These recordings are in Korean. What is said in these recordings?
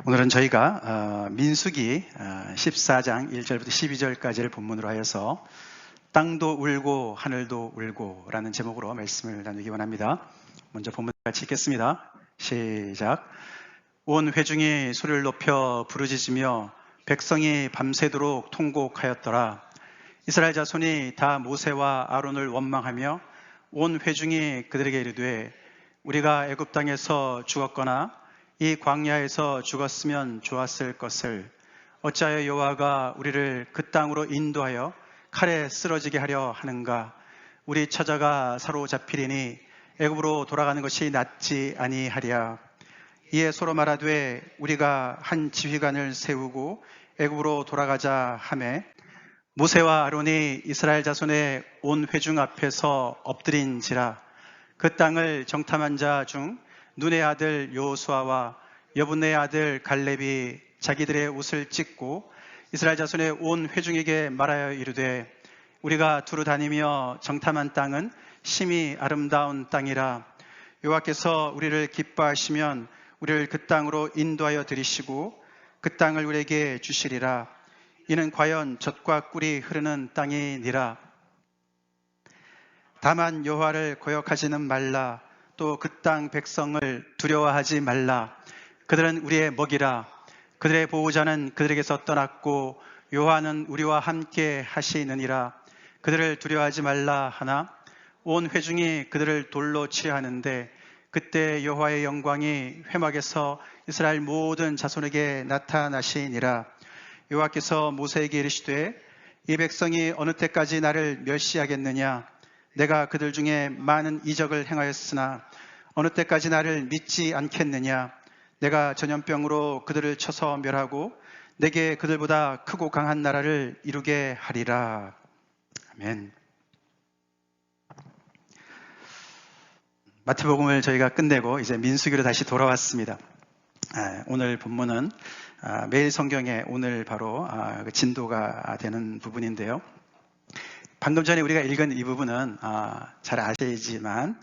오늘은 저희가 민수기 14장 1절부터 12절까지를 본문으로 하여서 땅도 울고 하늘도 울고 라는 제목으로 말씀을 나누기 원합니다. 먼저 본문 같이 읽겠습니다. 시작. 온 회중이 소리를 높여 부르짖으며 백성이 밤새도록 통곡하였더라. 이스라엘 자손이 다 모세와 아론을 원망하며 온 회중이 그들에게 이르되 우리가 애굽 땅에서 죽었거나 이 광야에서 죽었으면 좋았을 것을 어찌하여 여호와가 우리를 그 땅으로 인도하여 칼에 쓰러지게 하려 하는가. 우리 처자가 사로잡히리니 애굽으로 돌아가는 것이 낫지 아니하랴. 이에 서로 말하되 우리가 한 지휘관을 세우고 애굽으로 돌아가자 하매 모세와 아론이 이스라엘 자손의 온 회중 앞에서 엎드린지라. 그 땅을 정탐한 자 중 눈의 아들 여호수아와 여분의 아들 갈렙이 자기들의 옷을 찢고 이스라엘 자손의 온 회중에게 말하여 이르되 우리가 두루 다니며 정탐한 땅은 심히 아름다운 땅이라. 여호와께서 우리를 기뻐하시면 우리를 그 땅으로 인도하여 들이시고 그 땅을 우리에게 주시리라. 이는 과연 젖과 꿀이 흐르는 땅이니라. 다만 여호와를 거역하지는 말라. 또 그 땅 백성을 두려워하지 말라. 그들은 우리의 먹이라. 그들의 보호자는 그들에게서 떠났고 여호와는 우리와 함께 하시느니라. 그들을 두려워하지 말라 하나 온 회중이 그들을 돌로 치려 하는데 그때 여호와의 영광이 회막에서 이스라엘 모든 자손에게 나타나시니라. 여호와께서 모세에게 이르시되 이 백성이 어느 때까지 나를 멸시하겠느냐. 내가 그들 중에 많은 이적을 행하였으나 어느 때까지 나를 믿지 않겠느냐. 내가 전염병으로 그들을 쳐서 멸하고 내게 그들보다 크고 강한 나라를 이루게 하리라. 아멘. 마태복음을 저희가 끝내고 이제 민수기로 다시 돌아왔습니다. 오늘 본문은 매일 성경에 오늘 바로 진도가 되는 부분인데요. 방금 전에 우리가 읽은 이 부분은 잘 아시지만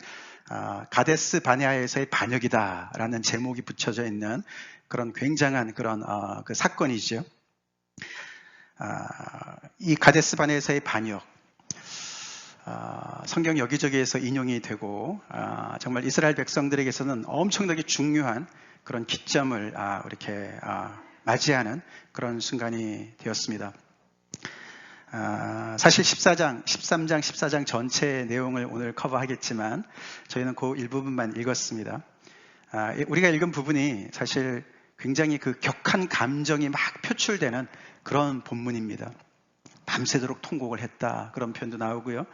가데스 바네아에서의 반역이다라는 제목이 붙여져 있는 그런 굉장한 그런 그 사건이죠. 이 가데스 바네아에서의 반역, 성경 여기저기에서 인용이 되고 정말 이스라엘 백성들에게서는 엄청나게 중요한 그런 기점을 이렇게 맞이하는 그런 순간이 되었습니다. 사실 13장, 14장 전체의 내용을 오늘 커버하겠지만 저희는 그 일부분만 읽었습니다. 우리가 읽은 부분이 사실 굉장히 그 격한 감정이 막 표출되는 그런 본문입니다. 밤새도록 통곡을 했다 그런 표현도 나오고요.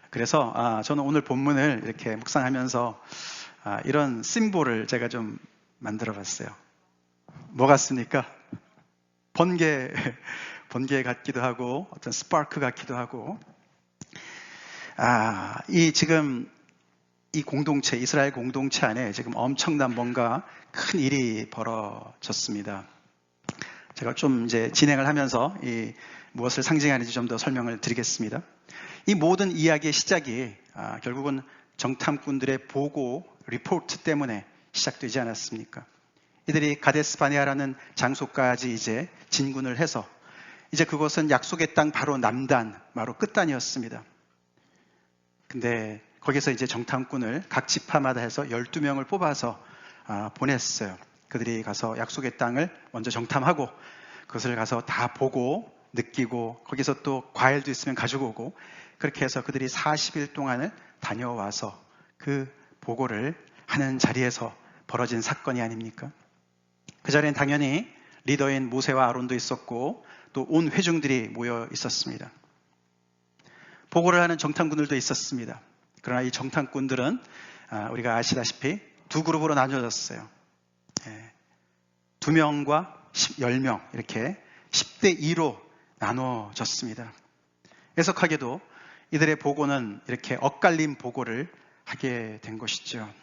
그래서 저는 오늘 본문을 이렇게 묵상하면서 이런 심볼을 제가 좀 만들어 봤어요. 뭐 같습니까? 번개 같기도 하고 어떤 스파크 같기도 하고 지금 이 공동체, 이스라엘 공동체 안에 지금 엄청난 뭔가 큰 일이 벌어졌습니다. 제가 좀 이제 진행을 하면서 이 무엇을 상징하는지 좀 더 설명을 드리겠습니다. 이 모든 이야기의 시작이 결국은 정탐꾼들의 보고, 리포트 때문에 시작되지 않았습니까? 이들이 가데스 바네아라는 장소까지 이제 진군을 해서 이제 그것은 약속의 땅 바로 남단, 바로 끝단이었습니다. 근데 거기서 이제 정탐꾼을 각 지파마다 해서 12명을 뽑아서 보냈어요. 그들이 가서 약속의 땅을 먼저 정탐하고 그것을 가서 다 보고 느끼고 거기서 또 과일도 있으면 가지고 오고 그렇게 해서 그들이 40일 동안을 다녀와서 그 보고를 하는 자리에서 벌어진 사건이 아닙니까? 그 자리엔 당연히 리더인 모세와 아론도 있었고 또 온 회중들이 모여 있었습니다. 보고를 하는 정탐꾼들도 있었습니다. 그러나 이 정탐꾼들은 우리가 아시다시피 두 그룹으로 나뉘어졌어요. 2명과 10명 이렇게 10대 2로 나눠졌습니다. 애석하게도 이들의 보고는 이렇게 엇갈린 보고를 하게 된 것이죠.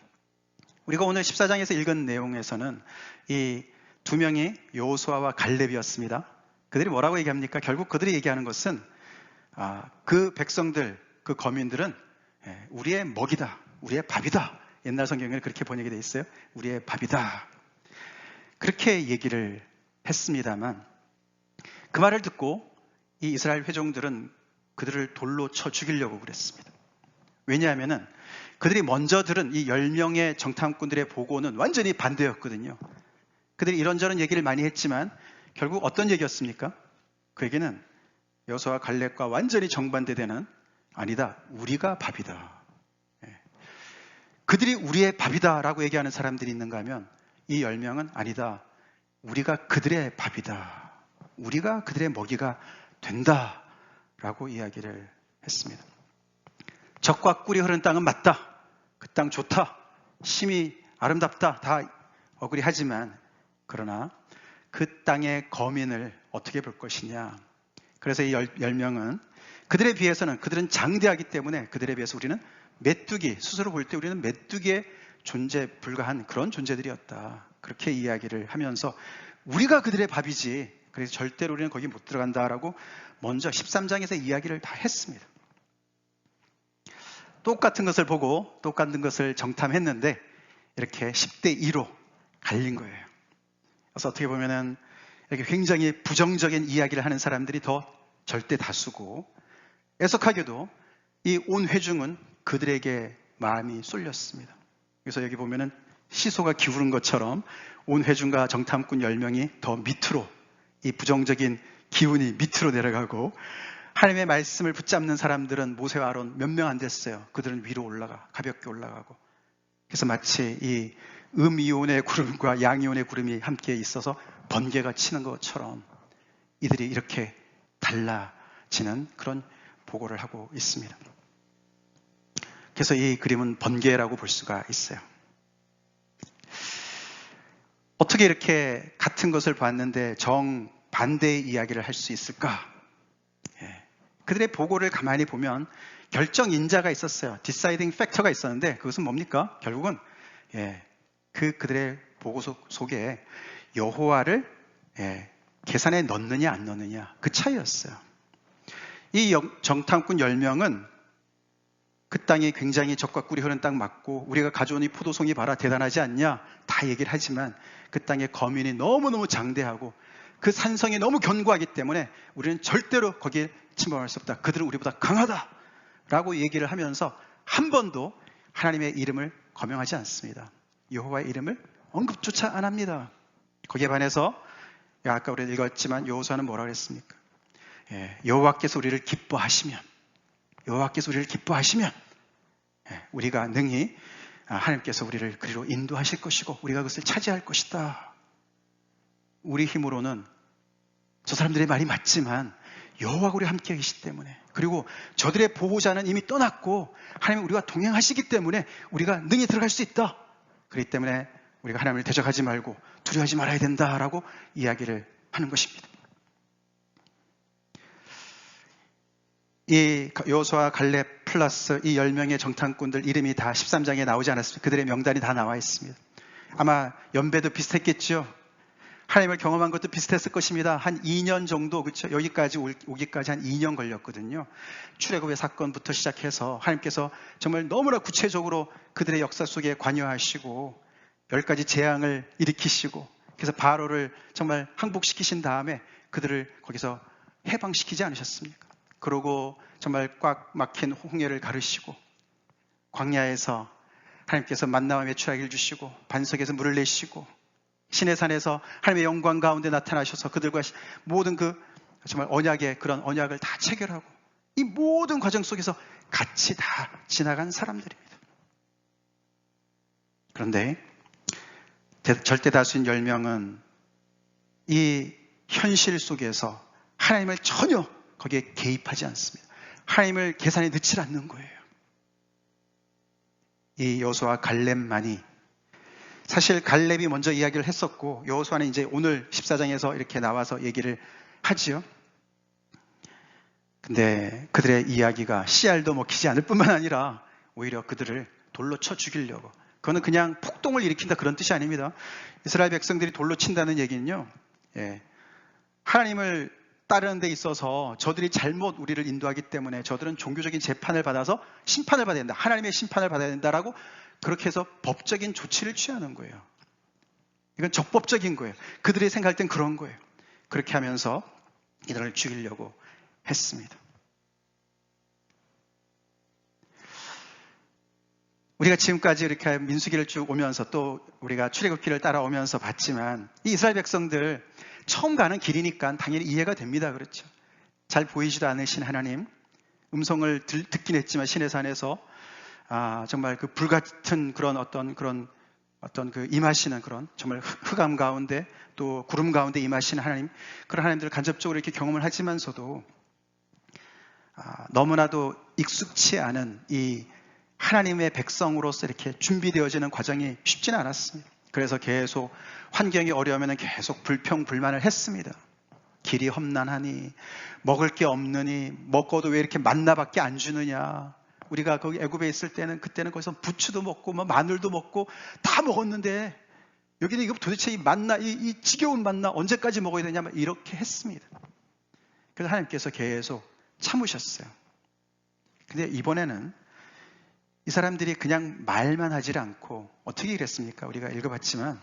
우리가 오늘 14장에서 읽은 내용에서는 이 두 명이 여호수아와 갈렙이었습니다. 그들이 뭐라고 얘기합니까? 결국 그들이 얘기하는 것은 그 백성들, 그 거민들은 우리의 먹이다, 우리의 밥이다. 옛날 성경에 그렇게 번역이 되어 있어요. 우리의 밥이다. 그렇게 얘기를 했습니다만 그 말을 듣고 이 이스라엘 회종들은 그들을 돌로 쳐 죽이려고 그랬습니다. 왜냐하면은 그들이 먼저 들은 이 10명의 정탐꾼들의 보고는 완전히 반대였거든요. 그들이 이런저런 얘기를 많이 했지만 결국 어떤 얘기였습니까? 그 얘기는 여호수아와 갈렙과 완전히 정반대되는 아니다, 우리가 밥이다. 그들이 우리의 밥이다라고 얘기하는 사람들이 있는가 하면 이 10명은 아니다, 우리가 그들의 밥이다. 우리가 그들의 먹이가 된다라고 이야기를 했습니다. 젖과 꿀이 흐르는 땅은 맞다. 그 땅 좋다. 심이 아름답다. 다 어그리하지만 그러나 그 땅의 거민을 어떻게 볼 것이냐. 그래서 이 10명은 그들에 비해서는 그들은 장대하기 때문에 그들에 비해서 우리는 메뚜기, 스스로 볼 때 우리는 메뚜기에 존재 불과한 그런 존재들이었다. 그렇게 이야기를 하면서 우리가 그들의 밥이지 그래서 절대로 우리는 거기 못 들어간다라고 먼저 13장에서 이야기를 다 했습니다. 똑같은 것을 보고 똑같은 것을 정탐했는데 이렇게 10대 2로 갈린 거예요. 그래서 어떻게 보면은 이렇게 굉장히 부정적인 이야기를 하는 사람들이 더 절대 다수고 애석하게도 이 온 회중은 그들에게 마음이 쏠렸습니다. 그래서 여기 보면은 시소가 기울은 것처럼 온 회중과 정탐꾼 10명이 더 밑으로 이 부정적인 기운이 밑으로 내려가고 하나님의 말씀을 붙잡는 사람들은 모세와 아론 몇 명 안 됐어요. 그들은 위로 가볍게 올라가고 그래서 마치 이 음이온의 구름과 양이온의 구름이 함께 있어서 번개가 치는 것처럼 이들이 이렇게 달라지는 그런 보고를 하고 있습니다. 그래서 이 그림은 번개라고 볼 수가 있어요. 어떻게 이렇게 같은 것을 봤는데 정반대의 이야기를 할 수 있을까? 그들의 보고를 가만히 보면 결정인자가 있었어요. 디사이딩 팩터가 있었는데 그것은 뭡니까? 결국은 그들의 보고 속에 여호와를 계산에 넣느냐 안 넣느냐 그 차이였어요. 이 정탐꾼 10명은 그 땅이 굉장히 젖과 꿀이 흐르는 땅 맞고 우리가 가져온 이 포도송이 봐라 대단하지 않냐 다 얘기를 하지만 그 땅의 거민이 너무너무 장대하고 그 산성이 너무 견고하기 때문에 우리는 절대로 거기에 침범할 수 없다. 그들은 우리보다 강하다 라고 얘기를 하면서 한 번도 하나님의 이름을 거명하지 않습니다. 여호와의 이름을 언급조차 안 합니다. 거기에 반해서 아까 우리가 읽었지만 여호수아는 뭐라고 그랬습니까? 여호와께서 우리를 기뻐하시면 우리가 능히 하나님께서 우리를 그리로 인도하실 것이고 우리가 그것을 차지할 것이다. 우리 힘으로는 저 사람들의 말이 맞지만 여호와가 우리와 함께 계시기 때문에 그리고 저들의 보호자는 이미 떠났고 하나님은 우리와 동행하시기 때문에 우리가 능히 들어갈 수 있다. 그렇기 때문에 우리가 하나님을 대적하지 말고 두려워하지 말아야 된다라고 이야기를 하는 것입니다. 이 여호수아 갈렙 플러스 이 10명의 정탐꾼들 이름이 다 13장에 나오지 않았습니다. 그들의 명단이 다 나와 있습니다. 아마 연배도 비슷했겠죠. 하나님을 경험한 것도 비슷했을 것입니다. 한 2년 정도, 그렇죠? 여기까지 오기까지 한 2년 걸렸거든요. 출애굽의 사건부터 시작해서 하나님께서 정말 너무나 구체적으로 그들의 역사 속에 관여하시고 10가지 재앙을 일으키시고 그래서 바로를 정말 항복시키신 다음에 그들을 거기서 해방시키지 않으셨습니까? 그러고 정말 꽉 막힌 홍해를 가르시고 광야에서 하나님께서 만나와 메추라기를 주시고 반석에서 물을 내시고 시내산에서 하나님의 영광 가운데 나타나셔서 그들과 모든 그 정말 언약의 그런 언약을 다 체결하고 이 모든 과정 속에서 같이 다 지나간 사람들입니다. 그런데 절대 다수인 10명은 이 현실 속에서 하나님을 전혀 거기에 개입하지 않습니다. 하나님을 계산에 넣지 않는 거예요. 이 여호수아와 갈렙만이 사실 갈렙이 먼저 이야기를 했었고 여호수아는 이제 오늘 14장에서 이렇게 나와서 얘기를 하지요. 근데 그들의 이야기가 씨알도 먹히지 않을 뿐만 아니라 오히려 그들을 돌로 쳐 죽이려고. 그거는 그냥 폭동을 일으킨다 그런 뜻이 아닙니다. 이스라엘 백성들이 돌로 친다는 얘기는요. 하나님을 따르는 데 있어서 저들이 잘못 우리를 인도하기 때문에 저들은 종교적인 재판을 받아서 심판을 받아야 된다. 하나님의 심판을 받아야 된다라고 그렇게 해서 법적인 조치를 취하는 거예요. 이건 적법적인 거예요. 그들이 생각할 땐 그런 거예요. 그렇게 하면서 이들을 죽이려고 했습니다. 우리가 지금까지 이렇게 민수기를 쭉 오면서 또 우리가 출애굽기를 따라오면서 봤지만 이 이스라엘 백성들 처음 가는 길이니까 당연히 이해가 됩니다. 그렇죠? 잘 보이지도 않으신 하나님, 음성을 듣긴 했지만 시내산에서 정말 그 불같은 그런 그 임하시는 그런 정말 흑암 가운데 또 구름 가운데 임하시는 하나님, 그런 하나님들을 간접적으로 이렇게 경험을 하지만서도 너무나도 익숙치 않은 이 하나님의 백성으로서 이렇게 준비되어지는 과정이 쉽지는 않았습니다. 그래서 계속 환경이 어려우면 계속 불평불만을 했습니다. 길이 험난하니, 먹을 게 없느니, 먹어도 왜 이렇게 만나밖에 안 주느냐. 우리가 거기 애굽에 있을 때는 그때는 거기서 부추도 먹고 마늘도 먹고 다 먹었는데 여기는 이거 도대체 이 만나, 이 지겨운 만나 언제까지 먹어야 되냐 이렇게 했습니다. 그래서 하나님께서 계속 참으셨어요. 근데 이번에는 이 사람들이 그냥 말만 하지 않고 어떻게 그랬습니까? 우리가 읽어봤지만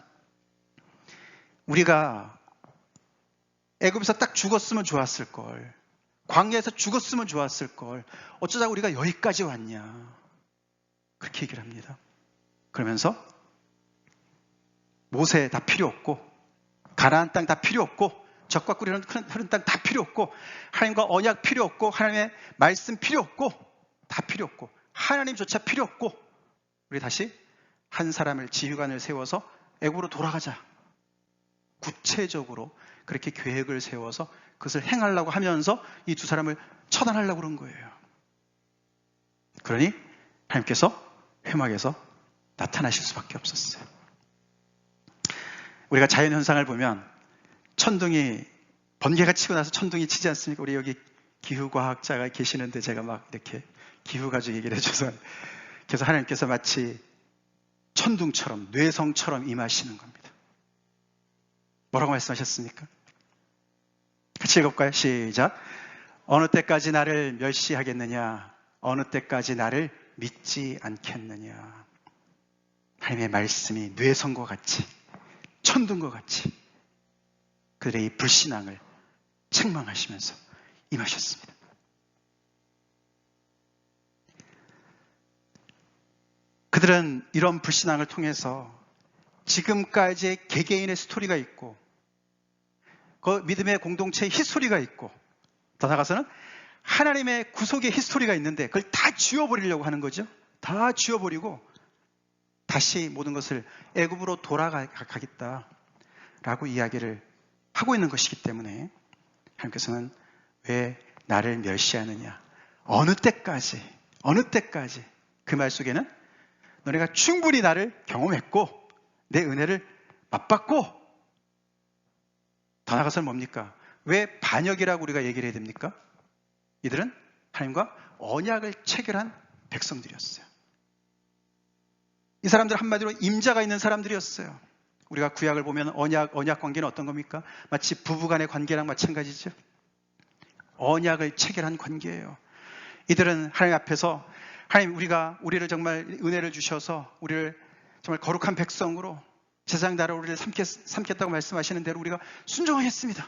우리가 애굽에서 딱 죽었으면 좋았을 걸, 광야에서 죽었으면 좋았을 걸, 어쩌다 우리가 여기까지 왔냐, 그렇게 얘기를 합니다. 그러면서 모세 다 필요 없고, 가나안 땅 다 필요 없고, 적과 꿀이 흐르는 땅 다 필요 없고, 하나님과 언약 필요 없고, 하나님의 말씀 필요 없고, 다 필요 없고, 하나님조차 필요 없고, 우리 다시 한 사람을 지휘관을 세워서 애굽으로 돌아가자. 구체적으로 그렇게 계획을 세워서 그것을 행하려고 하면서 이 두 사람을 처단하려고 그런 거예요. 그러니 하나님께서 회막에서 나타나실 수밖에 없었어요. 우리가 자연현상을 보면 천둥이, 번개가 치고 나서 천둥이 치지 않습니까? 우리 여기 기후과학자가 계시는데 제가 막 이렇게 기후 가지고 얘기를 해줘서, 그래서 하나님께서 마치 천둥처럼 뇌성처럼 임하시는 겁니다. 뭐라고 말씀하셨습니까? 같이 읽어볼까요? 시작. 어느 때까지 나를 멸시하겠느냐? 어느 때까지 나를 믿지 않겠느냐? 하나님의 말씀이 뇌성과 같이, 천둥과 같이 그들의 이 불신앙을 책망하시면서 임하셨습니다. 그들은 이런 불신앙을 통해서 지금까지의 개개인의 스토리가 있고, 그 믿음의 공동체의 히스토리가 있고, 더 나아가서는 하나님의 구속의 히스토리가 있는데 그걸 다 지워버리려고 하는 거죠. 다 지워버리고 다시 모든 것을 애굽으로 돌아가겠다라고 이야기를 하고 있는 것이기 때문에 하나님께서는 왜 나를 멸시하느냐? 어느 때까지 그 말 속에는 너네가 충분히 나를 경험했고 내 은혜를 맛봤고, 더 나아가서는 뭡니까? 왜 반역이라고 우리가 얘기를 해야 됩니까? 이들은 하나님과 언약을 체결한 백성들이었어요. 이 사람들 한마디로 임자가 있는 사람들이었어요. 우리가 구약을 보면 언약 관계는 어떤 겁니까? 마치 부부간의 관계랑 마찬가지죠. 언약을 체결한 관계예요. 이들은 하나님 앞에서 하나님, 우리를 정말 은혜를 주셔서 우리를 정말 거룩한 백성으로 제사장 나라 우리를 삼겠다고 말씀하시는 대로 우리가 순종하였습니다.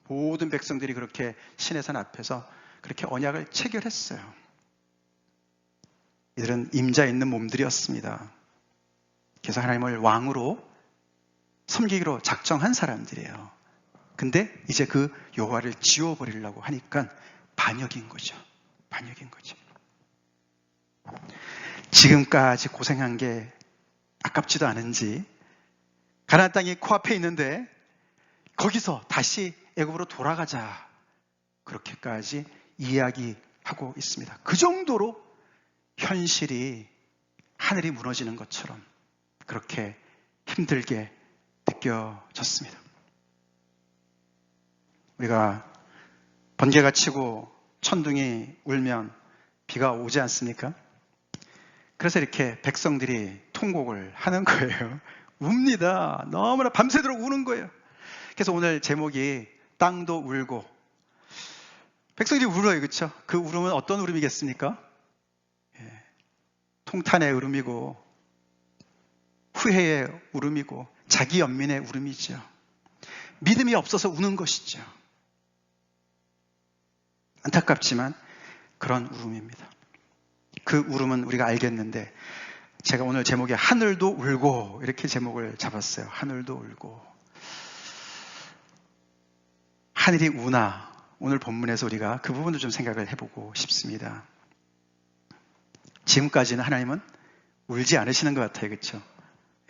모든 백성들이 그렇게 시내산 앞에서 그렇게 언약을 체결했어요. 이들은 임자 있는 몸들이었습니다. 그래서 하나님을 왕으로 섬기기로 작정한 사람들이에요. 근데 이제 그 여호와를 지워버리려고 하니까 반역인 거죠. 반역인 거죠. 지금까지 고생한 게 아깝지도 않은지 가나안 땅이 코앞에 있는데 거기서 다시 애굽으로 돌아가자, 그렇게까지 이야기하고 있습니다. 그 정도로 현실이 하늘이 무너지는 것처럼 그렇게 힘들게 느껴졌습니다. 우리가 번개가 치고 천둥이 울면 비가 오지 않습니까? 그래서 이렇게 백성들이 통곡을 하는 거예요. 웁니다. 너무나 밤새도록 우는 거예요. 그래서 오늘 제목이 땅도 울고, 백성들이 울어요. 그렇죠? 그 울음은 어떤 울음이겠습니까? 통탄의 울음이고 후회의 울음이고 자기 연민의 울음이죠. 믿음이 없어서 우는 것이죠. 안타깝지만 그런 울음입니다. 그 울음은 우리가 알겠는데, 제가 오늘 제목에 하늘도 울고 이렇게 제목을 잡았어요. 하늘도 울고. 하늘이 우나, 오늘 본문에서 우리가 그 부분도 좀 생각을 해보고 싶습니다. 지금까지는 하나님은 울지 않으시는 것 같아요. 그렇죠?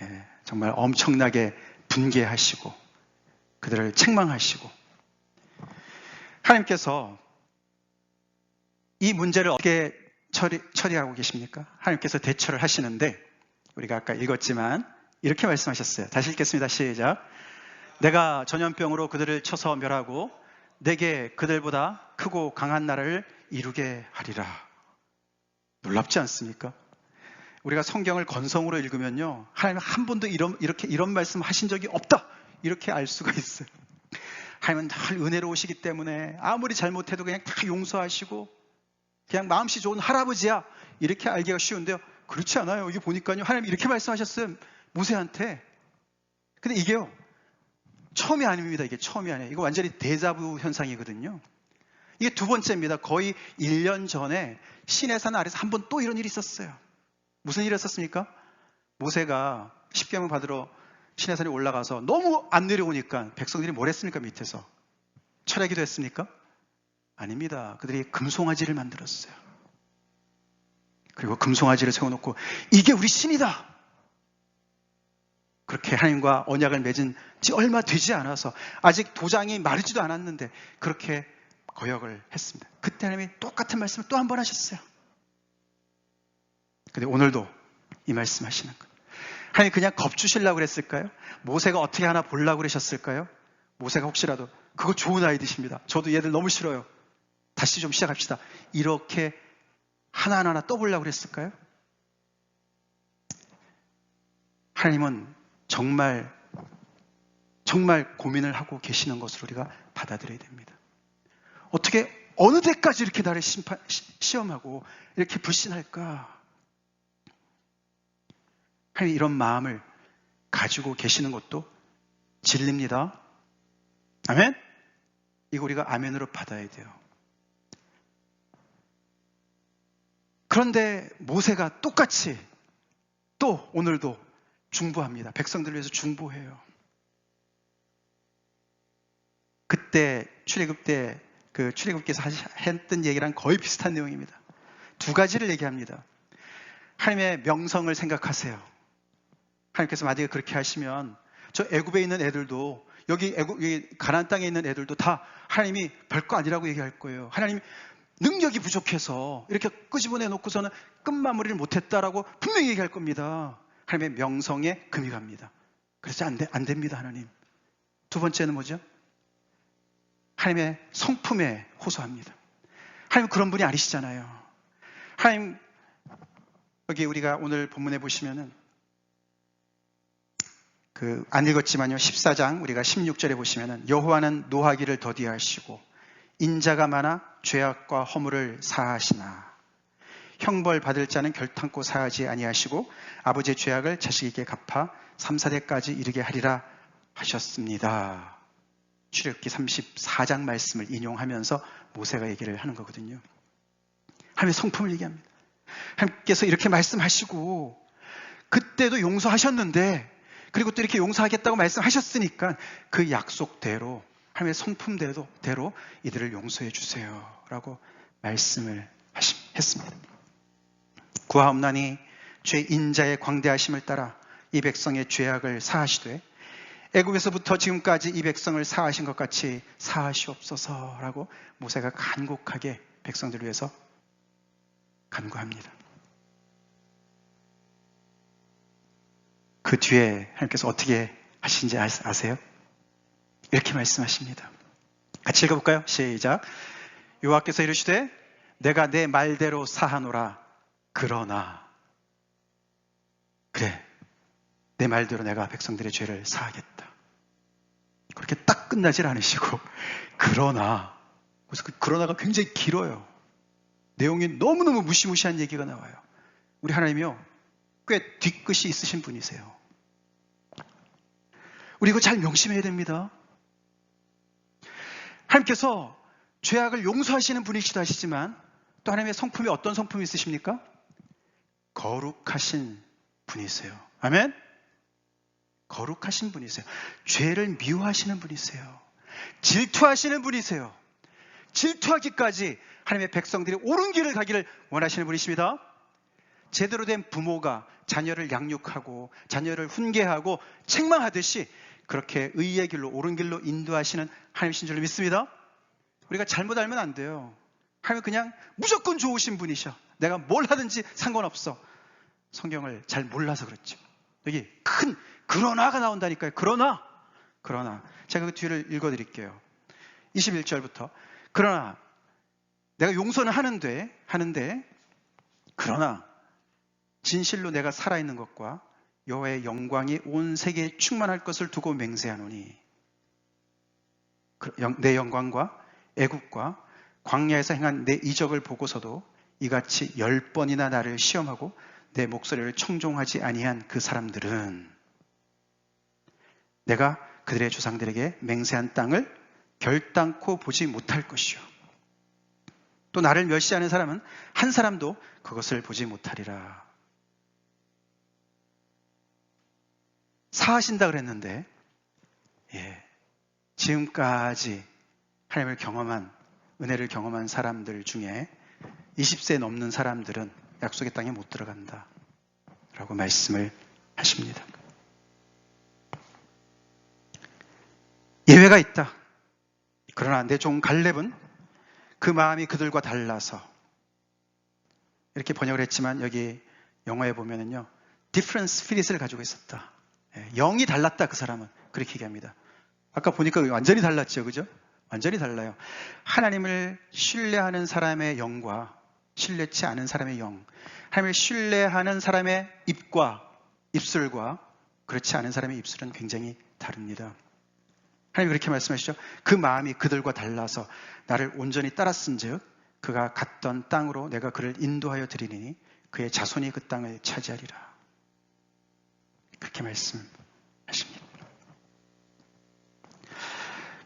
예, 정말 엄청나게 분개하시고 그들을 책망하시고, 하나님께서 이 문제를 어떻게 처리하고 계십니까? 하나님께서 대처를 하시는데, 우리가 아까 읽었지만 이렇게 말씀하셨어요. 다시 읽겠습니다. 시작. 내가 전염병으로 그들을 쳐서 멸하고 내게 그들보다 크고 강한 나라를 이루게 하리라. 놀랍지 않습니까? 우리가 성경을 건성으로 읽으면요, 하나님 한 번도 이런 말씀 하신 적이 없다, 이렇게 알 수가 있어요. 하나님은 늘 은혜로우시기 때문에 아무리 잘못해도 그냥 다 용서하시고 그냥 마음씨 좋은 할아버지야, 이렇게 알기가 쉬운데요, 그렇지 않아요. 여기 보니까요, 하나님 이렇게 말씀하셨어요, 모세한테. 근데 이게요, 처음이 아닙니다. 이게 처음이 아니에요. 이거 완전히 데자부 현상이거든요. 이게 두 번째입니다. 거의 1년 전에 시내산 아래서 한 번 또 이런 일이 있었어요. 무슨 일이 있었습니까? 모세가 십계명 받으러 시내산에 올라가서 너무 안 내려오니까 백성들이 뭘 했습니까? 밑에서 철야기도 했습니까? 아닙니다. 그들이 금송아지를 만들었어요. 그리고 금송아지를 세워놓고 이게 우리 신이다, 그렇게 하나님과 언약을 맺은 지 얼마 되지 않아서 아직 도장이 마르지도 않았는데 그렇게 거역을 했습니다. 그때 하나님이 똑같은 말씀을 또 한 번 하셨어요. 근데 오늘도 이 말씀 하시는 거예요. 하나님 그냥 겁주시려고 그랬을까요? 모세가 어떻게 하나 보려고 그러셨을까요? 모세가 혹시라도, 그거 좋은 아이디십니다. 저도 얘들 너무 싫어요, 다시 좀 시작합시다, 이렇게 하나하나 떠보려고 그랬을까요? 하나님은 정말 고민을 하고 계시는 것으로 우리가 받아들여야 됩니다. 어떻게 어느 데까지 이렇게 나를 시험하고 이렇게 불신할까? 하나님 이런 마음을 가지고 계시는 것도 진리입니다. 아멘? 이거 우리가 아멘으로 받아야 돼요. 그런데 모세가 똑같이 또 오늘도 중보합니다. 백성들을 위해서 중보해요. 그때 출애굽께서 했던 얘기랑 거의 비슷한 내용입니다. 두 가지를 얘기합니다. 하나님의 명성을 생각하세요. 하나님께서 만약에 그렇게 하시면 저 애굽에 있는 애들도, 여기 가나안 땅에 있는 애들도 다 하나님이 별거 아니라고 얘기할 거예요. 하나님 능력이 부족해서 이렇게 끄집어내 놓고서는 끝마무리를 못했다라고 분명히 얘기할 겁니다. 하나님의 명성에 금이 갑니다. 그래서 안 됩니다, 하나님. 두 번째는 뭐죠? 하나님의 성품에 호소합니다. 하나님 그런 분이 아니시잖아요. 하나님, 여기 우리가 오늘 본문에 보시면은 안 읽었지만요, 14장 우리가 16절에 보시면은 여호와는 노하기를 더디하시고 인자가 많아 죄악과 허물을 사하시나 형벌 받을 자는 결탄코 사하지 아니하시고 아버지의 죄악을 자식에게 갚아 3, 4대까지 이르게 하리라 하셨습니다. 출애굽기 34장 말씀을 인용하면서 모세가 얘기를 하는 거거든요. 하나님의 성품을 얘기합니다. 하나님께서 이렇게 말씀하시고 그때도 용서하셨는데, 그리고 또 이렇게 용서하겠다고 말씀하셨으니까 그 약속대로, 하나님의 성품대로 이들을 용서해 주세요 라고 말씀을 했습니다. 구하옵나니 죄 인자의 광대하심을 따라 이 백성의 죄악을 사하시되 애굽에서부터 지금까지 이 백성을 사하신 것 같이 사하시옵소서라고 모세가 간곡하게 백성들을 위해서 간구합니다. 그 뒤에 하나님께서 어떻게 하시는지 아세요? 이렇게 말씀하십니다. 같이 읽어볼까요? 시작. 여호와께서 이르시되 내가 내 말대로 사하노라. 그러나, 그래, 내 말대로 내가 백성들의 죄를 사하겠다. 그렇게 딱 끝나질 않으시고 그러나, 그래서 그 그러나가 굉장히 길어요. 내용이 너무너무 무시무시한 얘기가 나와요. 우리 하나님이요, 꽤 뒤끝이 있으신 분이세요. 우리 이거 잘 명심해야 됩니다. 하나님께서 죄악을 용서하시는 분이시도 하시지만 또 하나님의 성품이 어떤 성품이 있으십니까? 거룩하신 분이세요. 아멘? 거룩하신 분이세요. 죄를 미워하시는 분이세요. 질투하시는 분이세요. 질투하기까지 하나님의 백성들이 옳은 길을 가기를 원하시는 분이십니다. 제대로 된 부모가 자녀를 양육하고 자녀를 훈계하고 책망하듯이 그렇게 의의 길로 옳은 길로 인도하시는 하나님이신 줄로 믿습니다. 우리가 잘못 알면 안 돼요. 하나님 그냥 무조건 좋으신 분이셔. 내가 뭘 하든지 상관없어. 성경을 잘 몰라서 그렇죠. 여기 큰 그러나가 나온다니까요. 그러나 제가 그 뒤를 읽어드릴게요. 21절부터 그러나 내가 용서는 하는데 그러나 진실로 내가 살아있는 것과 여호와의 영광이 온 세계에 충만할 것을 두고 맹세하노니 내 영광과 애국과 광야에서 행한 내 이적을 보고서도 이같이 10번이나 나를 시험하고 내 목소리를 청종하지 아니한 그 사람들은 내가 그들의 조상들에게 맹세한 땅을 결단코 보지 못할 것이요 또 나를 멸시하는 사람은 한 사람도 그것을 보지 못하리라. 사하신다 그랬는데 지금까지 하나님을 경험한 은혜를 경험한 사람들 중에 20세 넘는 사람들은 약속의 땅에 못 들어간다 라고 말씀을 하십니다. 예외가 있다. 그러나 내 종 갈렙은 그 마음이 그들과 달라서 이렇게 번역을 했지만 여기 영어에 보면은요 different spirit을 가지고 있었다. 영이 달랐다. 그 사람은 그렇게 얘기합니다. 아까 보니까 완전히 달랐죠, 그죠? 완전히 달라요. 하나님을 신뢰하는 사람의 영과 신뢰치 않은 사람의 영, 하나님을 신뢰하는 사람의 입술과 그렇지 않은 사람의 입술은 굉장히 다릅니다. 하나님 그렇게 말씀하시죠. 그 마음이 그들과 달라서 나를 온전히 따랐은즉 그가 갔던 땅으로 내가 그를 인도하여 드리니 그의 자손이 그 땅을 차지하리라. 그렇게 말씀하십니다.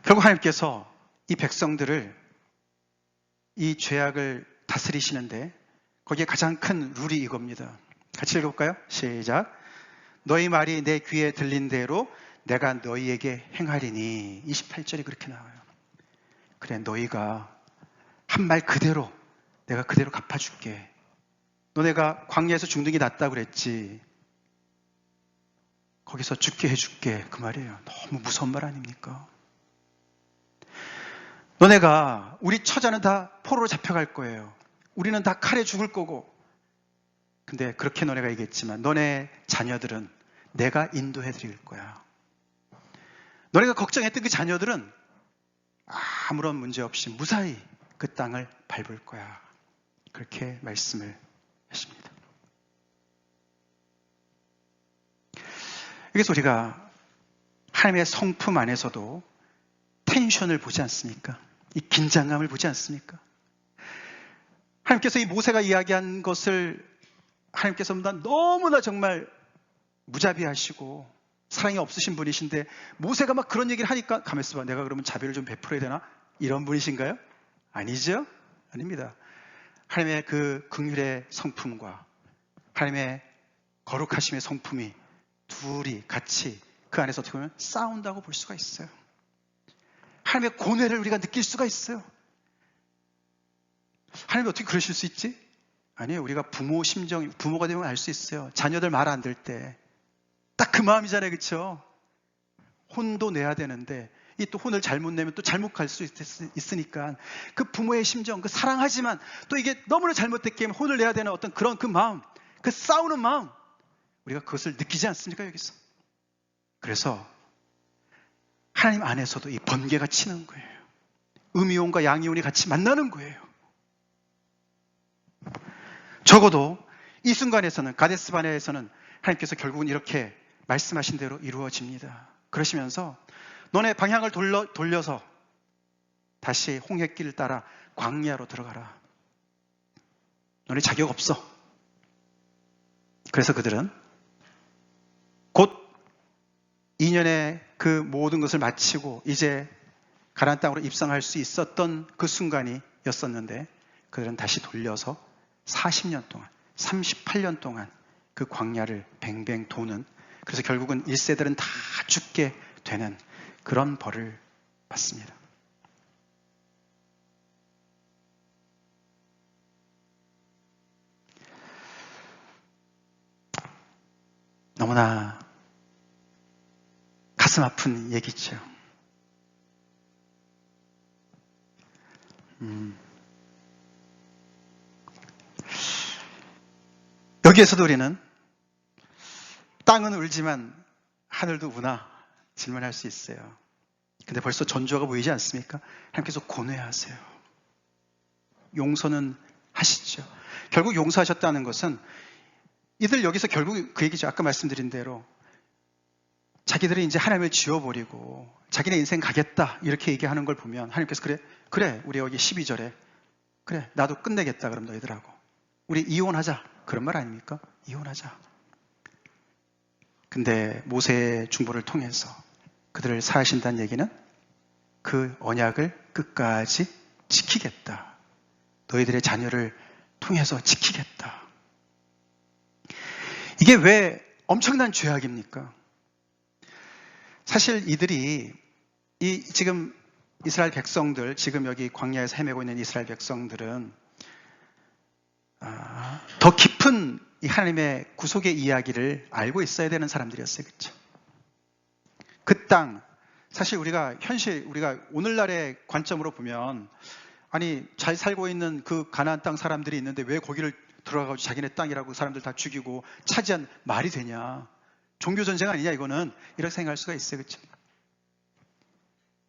결국 하나님께서 이 백성들을 이 죄악을 다스리시는데 거기에 가장 큰 룰이 이겁니다. 같이 읽어볼까요? 시작. 너희 말이 내 귀에 들린 대로 내가 너희에게 행하리니. 28절이 그렇게 나와요. 그래, 너희가 한 말 그대로 내가 그대로 갚아줄게. 너네가 광야에서 죽는 게 낫다고 그랬지. 거기서 죽게 해줄게. 그 말이에요. 너무 무서운 말 아닙니까? 너네가 우리 처자는 다 포로로 잡혀갈 거예요. 우리는 다 칼에 죽을 거고. 근데 그렇게 너네가 얘기했지만 너네 자녀들은 내가 인도해 드릴 거야. 너네가 걱정했던 그 자녀들은 아무런 문제 없이 무사히 그 땅을 밟을 거야. 그렇게 말씀을 하십니다. 여기서 우리가 하나님의 성품 안에서도 텐션을 보지 않습니까? 이 긴장감을 보지 않습니까? 하나님께서 이 모세가 이야기한 것을 하나님께서 너무나 정말 무자비하시고 사랑이 없으신 분이신데 모세가 막 그런 얘기를 하니까 가만히 있어봐. 내가 그러면 자비를 좀 베풀어야 되나? 이런 분이신가요? 아니죠? 아닙니다. 하나님의 그 긍휼의 성품과 하나님의 거룩하심의 성품이 둘이 같이 그 안에서 어떻게 보면 싸운다고 볼 수가 있어요. 하나님의 고뇌를 우리가 느낄 수가 있어요. 하나님이 어떻게 그러실 수 있지? 아니에요. 우리가 부모가 되면 알 수 있어요. 자녀들 말 안 들 때. 딱 그 마음이잖아요. 그렇죠? 혼도 내야 되는데 이 또 혼을 잘못 내면 또 잘못 갈 수 있으니까 그 부모의 심정, 그 사랑하지만 또 이게 너무나 잘못됐기에 혼을 내야 되는 어떤 그런 그 마음, 그 싸우는 마음, 우리가 그것을 느끼지 않습니까? 여기서. 그래서 하나님 안에서도 이 번개가 치는 거예요. 음이온과 양이온이 같이 만나는 거예요. 적어도 이 순간에서는 가데스 바네아에서는 하나님께서 결국은 이렇게 말씀하신 대로 이루어집니다. 그러시면서 너네 방향을 돌려서 다시 홍해길을 따라 광야로 들어가라. 너네 자격 없어. 그래서 그들은 곧 2년의 그 모든 것을 마치고 이제 가나안 땅으로 입성할 수 있었던 그 순간이었었는데 그들은 다시 돌려서 40년 동안, 38년 동안 그 광야를 뱅뱅 도는, 그래서 결국은 1세들은 다 죽게 되는 그런 벌을 받습니다. 너무나 가슴 아픈 얘기죠. 여기에서도 우리는 땅은 울지만 하늘도 우나 질문할 수 있어요. 근데 벌써 전조가 보이지 않습니까? 하나님께서 고뇌하세요. 용서는 하시죠. 결국 용서하셨다는 것은 이들 여기서 결국 그 얘기죠. 아까 말씀드린 대로 자기들이 이제 하나님을 지워버리고 자기네 인생 가겠다 이렇게 얘기하는 걸 보면 하나님께서 그래 우리 여기 12절에 그래 나도 끝내겠다 그럼 너희들하고 우리 이혼하자 그런 말 아닙니까? 이혼하자. 근데 모세의 중보를 통해서 그들을 사하신다는 얘기는 그 언약을 끝까지 지키겠다. 너희들의 자녀를 통해서 지키겠다. 이게 왜 엄청난 죄악입니까? 사실 이들이 지금 이스라엘 백성들, 지금 여기 광야에서 헤매고 있는 이스라엘 백성들은 더 깊은 이 하나님의 구속의 이야기를 알고 있어야 되는 사람들이었어요. 그렇죠? 그 땅, 사실 우리가 오늘날의 관점으로 보면 아니 잘 살고 있는 그 가나안 땅 사람들이 있는데 왜 거기를 들어가서 자기네 땅이라고 사람들 다 죽이고 차지한 말이 되냐. 종교전쟁 아니냐 이거는 이렇게 생각할 수가 있어요. 그렇죠?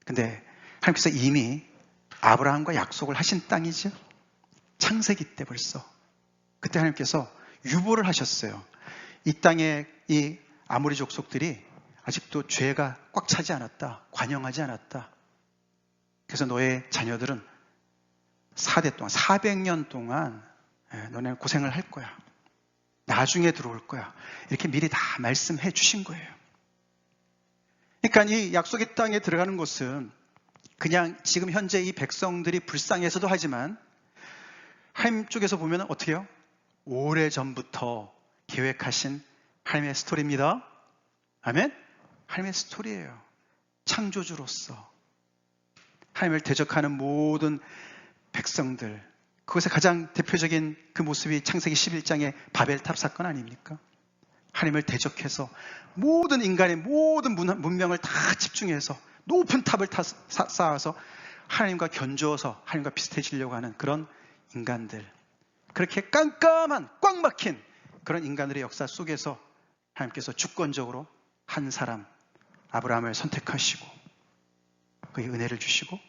근데 하나님께서 이미 아브라함과 약속을 하신 땅이죠. 창세기 때 벌써. 그때 하나님께서 유보를 하셨어요. 이 땅에 이 아모리 족속들이 아직도 죄가 꽉 차지 않았다. 관영하지 않았다. 그래서 너의 자녀들은 4대 동안 400년 동안 너네는 고생을 할 거야. 나중에 들어올 거야. 이렇게 미리 다 말씀해 주신 거예요. 그러니까 이 약속의 땅에 들어가는 것은 그냥 지금 현재 이 백성들이 불쌍해서도 하지만 하나님 쪽에서 보면 어떻게 해요? 오래전부터 계획하신 하나님의 스토리입니다. 아멘? 하나님의 스토리예요. 창조주로서 하나님을 대적하는 모든 백성들, 그것의 가장 대표적인 그 모습이 창세기 11장의 바벨탑 사건 아닙니까? 하나님을 대적해서 모든 인간의 모든 문명을 다 집중해서 높은 탑을 쌓아서 하나님과 견주어서 하나님과 비슷해지려고 하는 그런 인간들, 그렇게 깜깜한 꽉 막힌 그런 인간들의 역사 속에서 하나님께서 주권적으로 한 사람 아브라함을 선택하시고 그의 은혜를 주시고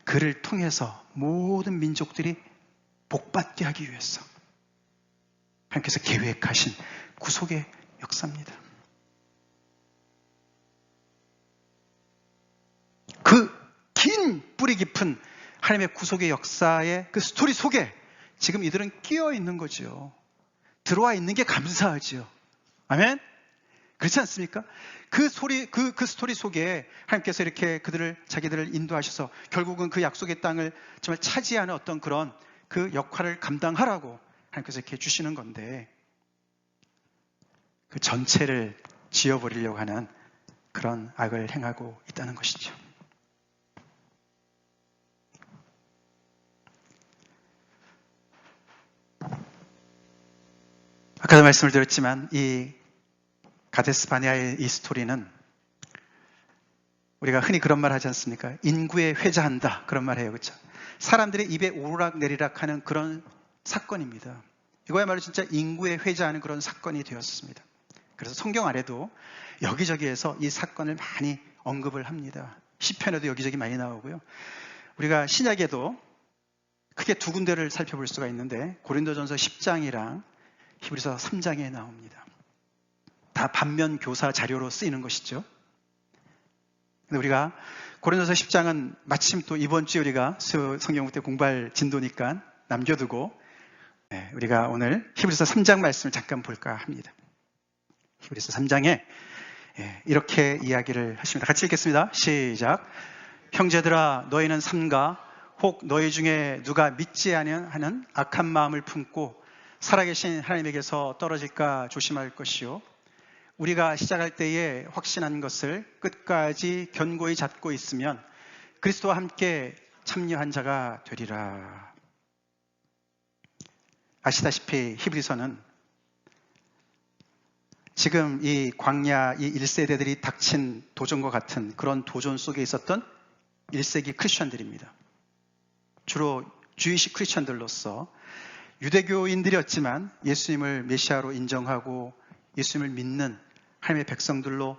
그를 통해서 모든 민족들이 복받게 하기 위해서 하나님께서 계획하신 구속의 역사입니다. 그 긴 뿌리 깊은 하나님의 구속의 역사의 그 스토리 속에 지금 이들은 끼어 있는 거죠. 들어와 있는 게 감사하지요. 아멘? 그렇지 않습니까? 그 스토리 속에 하나님께서 이렇게 자기들을 인도하셔서 결국은 그 약속의 땅을 정말 차지하는 어떤 그런 그 역할을 감당하라고 하나님께서 이렇게 주시는 건데 그 전체를 지워버리려고 하는 그런 악을 행하고 있다는 것이죠. 아까도 말씀을 드렸지만 이 가데스 바네아의 이 스토리는 우리가 흔히 그런 말 하지 않습니까? 인구에 회자한다 그런 말 해요. 그렇죠? 사람들의 입에 오르락 내리락 하는 그런 사건입니다. 이거야말로 진짜 인구에 회자하는 그런 사건이 되었습니다. 그래서 성경 안에도 여기저기에서 이 사건을 많이 언급을 합니다. 시편에도 여기저기 많이 나오고요. 우리가 신약에도 크게 두 군데를 살펴볼 수가 있는데 고린도전서 10장이랑 히브리서 3장에 나옵니다. 다 반면 교사 자료로 쓰이는 것이죠. 근데 우리가 고린도서 10장은 마침 또 이번 주에 우리가 성경 때 공부할 진도니까 남겨두고 우리가 오늘 히브리서 3장 말씀을 잠깐 볼까 합니다. 히브리서 3장에 이렇게 이야기를 하십니다. 같이 읽겠습니다. 시작. 형제들아, 너희는 삼가 혹 너희 중에 누가 믿지 아니하는 악한 마음을 품고 살아계신 하나님에게서 떨어질까 조심할 것이요, 우리가 시작할 때에 확신한 것을 끝까지 견고히 잡고 있으면 그리스도와 함께 참여한 자가 되리라. 아시다시피 히브리서는 지금 이 광야, 이 1세대들이 닥친 도전과 같은 그런 도전 속에 있었던 1세기 크리스천들입니다. 주로 주이시 크리스천들로서 유대교인들이었지만 예수님을 메시아로 인정하고 예수님을 믿는 하나님의 백성들로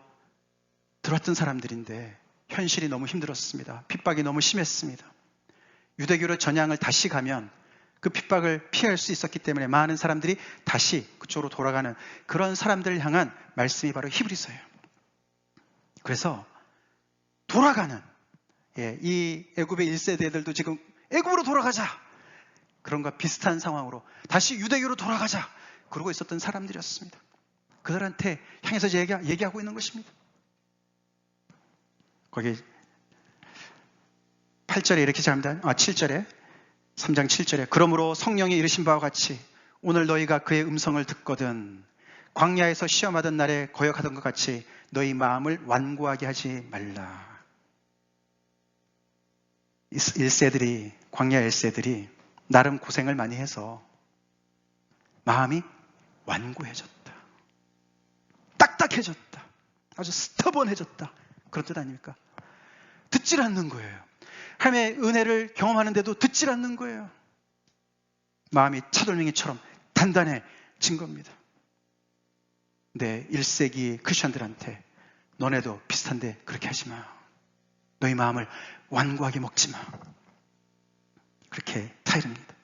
들어왔던 사람들인데 현실이 너무 힘들었습니다. 핍박이 너무 심했습니다. 유대교로 전향을 다시 가면 그 핍박을 피할 수 있었기 때문에 많은 사람들이 다시 그쪽으로 돌아가는 그런 사람들을 향한 말씀이 바로 히브리서예요. 그래서 돌아가는, 이 애굽의 1세대들도 지금 애굽으로 돌아가자, 그런 것과 비슷한 상황으로 다시 유대교로 돌아가자 그러고 있었던 사람들이었습니다. 그들한테 향해서 얘기하고 있는 것입니다. 거기 8절에 이렇게 시작합니다. 7절에 3장 7절에 그러므로 성령이 이르신 바와 같이 오늘 너희가 그의 음성을 듣거든 광야에서 시험하던 날에 거역하던 것 같이 너희 마음을 완고하게 하지 말라. 1세들이, 광야 1세들이 나름 고생을 많이 해서 마음이 완고해졌다, 딱딱해졌다, 아주 스터번해졌다, 그런 뜻 아닙니까? 듣질 않는 거예요. 하나님의 은혜를 경험하는데도 듣질 않는 거예요. 마음이 차돌멩이처럼 단단해진 겁니다. 근데 1세기 크리스천들한테 너네도 비슷한데 그렇게 하지 마. 너희 마음을 완고하게 먹지 마. 그렇게 타이릅니다.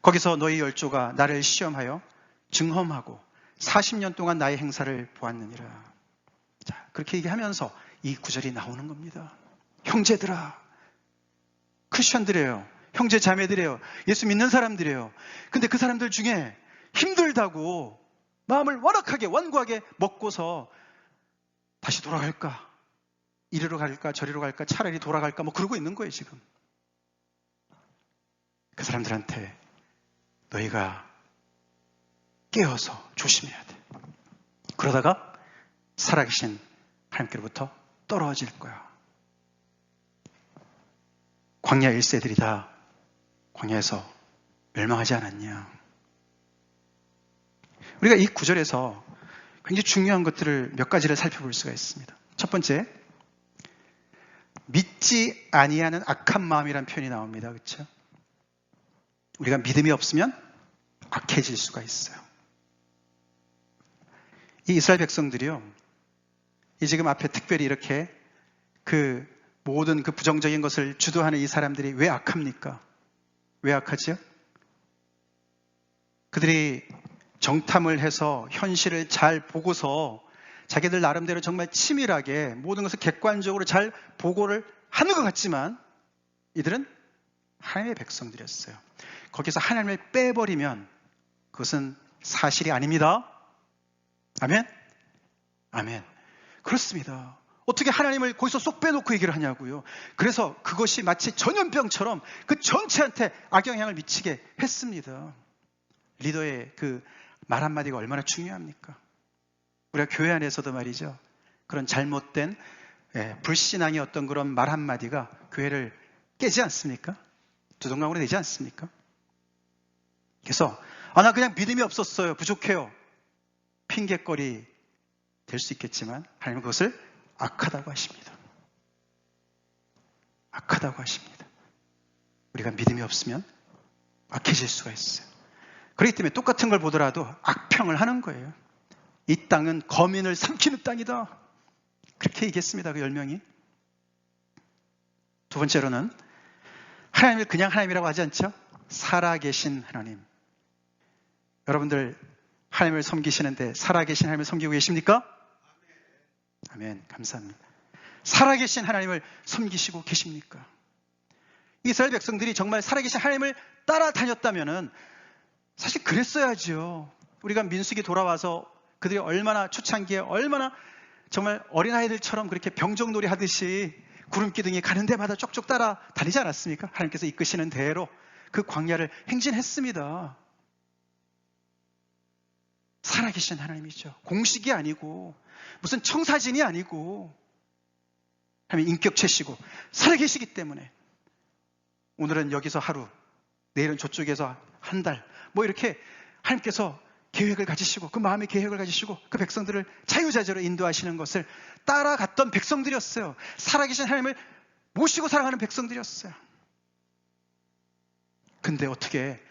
거기서 너희 열조가 나를 시험하여 증험하고 40년 동안 나의 행사를 보았느니라. 자, 그렇게 얘기하면서 이 구절이 나오는 겁니다. 형제들아, 크리스천들이에요. 형제 자매들이에요. 예수 믿는 사람들이에요. 근데 그 사람들 중에 힘들다고 마음을 완악하게 완고하게 먹고서 다시 돌아갈까? 이리로 갈까? 저리로 갈까? 차라리 돌아갈까? 뭐 그러고 있는 거예요 지금. 그 사람들한테 너희가 깨어서 조심해야 돼. 그러다가 살아계신 하나님께로부터 떨어질 거야. 광야 1세들이 다 광야에서 멸망하지 않았냐. 우리가 이 구절에서 굉장히 중요한 것들을 몇 가지를 살펴볼 수가 있습니다. 첫 번째, 믿지 아니하는 악한 마음이라는 표현이 나옵니다. 그렇죠? 우리가 믿음이 없으면 악해질 수가 있어요. 이 이스라엘 백성들이요, 이 지금 앞에 특별히 이렇게 그 모든 그 부정적인 것을 주도하는 이 사람들이 왜 악합니까? 왜 악하죠? 그들이 정탐을 해서 현실을 잘 보고서 자기들 나름대로 정말 치밀하게 모든 것을 객관적으로 잘 보고를 하는 것 같지만 이들은 하나님의 백성들이었어요. 거기서 하나님을 빼버리면 그것은 사실이 아닙니다. 아멘? 아멘. 그렇습니다. 어떻게 하나님을 거기서 쏙 빼놓고 얘기를 하냐고요. 그래서 그것이 마치 전염병처럼 그 전체한테 악영향을 미치게 했습니다. 리더의 그 말 한마디가 얼마나 중요합니까? 우리가 교회 안에서도 말이죠, 그런 잘못된 불신앙의 어떤 그런 말 한마디가 교회를 깨지 않습니까? 두동강으로 되지 않습니까? 그래서 나 그냥 믿음이 없었어요, 부족해요, 핑계거리 될 수 있겠지만 하나님은 그것을 악하다고 하십니다. 악하다고 하십니다. 우리가 믿음이 없으면 악해질 수가 있어요. 그렇기 때문에 똑같은 걸 보더라도 악평을 하는 거예요. 이 땅은 거민을 삼키는 땅이다, 그렇게 얘기했습니다. 그 10명이. 두 번째로는 하나님을 그냥 하나님이라고 하지 않죠. 살아계신 하나님. 여러분들 하나님을 섬기시는데 살아계신 하나님을 섬기고 계십니까? 아멘. 감사합니다. 살아계신 하나님을 섬기시고 계십니까? 이스라엘 백성들이 정말 살아계신 하나님을 따라다녔다면은 사실 그랬어야죠. 우리가 민수기 돌아와서 그들이 얼마나 초창기에 얼마나 정말 어린아이들처럼 그렇게 병정놀이 하듯이 구름기둥이 가는 데마다 쪽쪽 따라 다니지 않았습니까? 하나님께서 이끄시는 대로 그 광야를 행진했습니다. 살아계신 하나님이죠. 공식이 아니고 무슨 청사진이 아니고 하나님 인격체시고 살아계시기 때문에 오늘은 여기서 하루, 내일은 저쪽에서 한 달, 뭐 이렇게 하나님께서 계획을 가지시고 그 마음의 계획을 가지시고 그 백성들을 자유자재로 인도하시는 것을 따라갔던 백성들이었어요. 살아계신 하나님을 모시고 살아가는 백성들이었어요. 근데 어떻게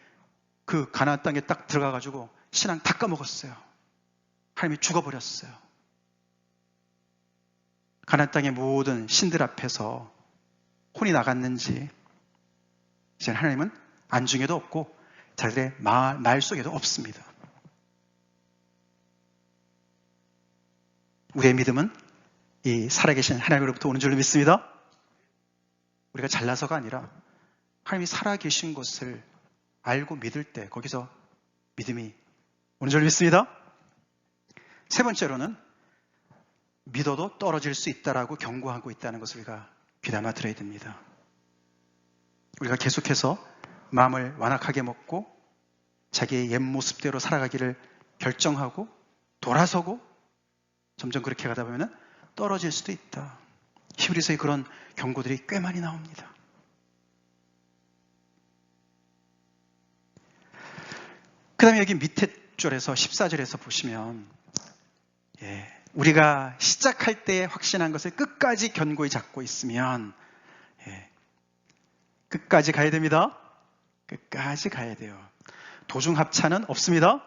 그 가나안 땅에 딱 들어가가지고 신앙 다 까먹었어요. 하나님이 죽어버렸어요. 가나안 땅의 모든 신들 앞에서 혼이 나갔는지 이제 하나님은 안중에도 없고 자들의 말 속에도 없습니다. 우리의 믿음은 이 살아계신 하나님으로부터 오는 줄로 믿습니다. 우리가 잘나서가 아니라 하나님이 살아계신 것을 알고 믿을 때 거기서 믿음이 오는 줄로 믿습니다. 세 번째로는 믿어도 떨어질 수 있다라고 경고하고 있다는 것을 우리가 귀담아 들어야 됩니다. 우리가 계속해서 마음을 완악하게 먹고 자기의 옛 모습대로 살아가기를 결정하고 돌아서고 점점 그렇게 가다 보면 떨어질 수도 있다. 히브리서의 그런 경고들이 꽤 많이 나옵니다. 그 다음에 여기 밑에 줄에서 14절에서 보시면 우리가 시작할 때 확신한 것을 끝까지 견고히 잡고 있으면 끝까지 가야 됩니다. 끝까지 가야 돼요. 도중합차는 없습니다.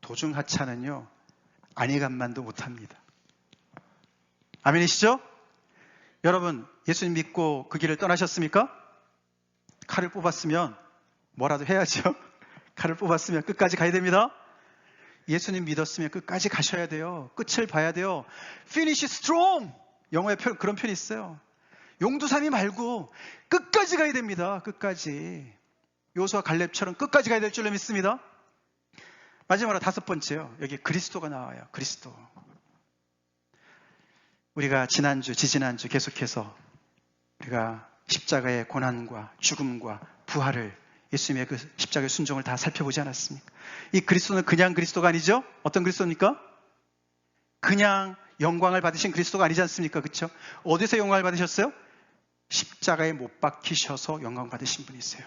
도중하차는요 안일감만도 못합니다. 아멘이시죠? 여러분 예수님 믿고 그 길을 떠나셨습니까? 칼을 뽑았으면 뭐라도 해야죠. 칼을 뽑았으면 끝까지 가야 됩니다. 예수님 믿었으면 끝까지 가셔야 돼요. 끝을 봐야 돼요. Finish strong! 영어에 그런 표현이 있어요. 용두사미 말고 끝까지 가야 됩니다. 끝까지. 요수와 갈렙처럼 끝까지 가야 될 줄로 믿습니다. 마지막으로 다섯 번째요. 여기 그리스도가 나와요. 그리스도. 우리가 지난주, 지지난주 계속해서 우리가 십자가의 고난과 죽음과 부활을 예수님의 그 십자가의 순종을 다 살펴보지 않았습니까? 이 그리스도는 그냥 그리스도가 아니죠? 어떤 그리스도입니까? 그냥 영광을 받으신 그리스도가 아니지 않습니까? 그렇죠? 어디서 영광을 받으셨어요? 십자가에 못 박히셔서 영광 받으신 분이세요.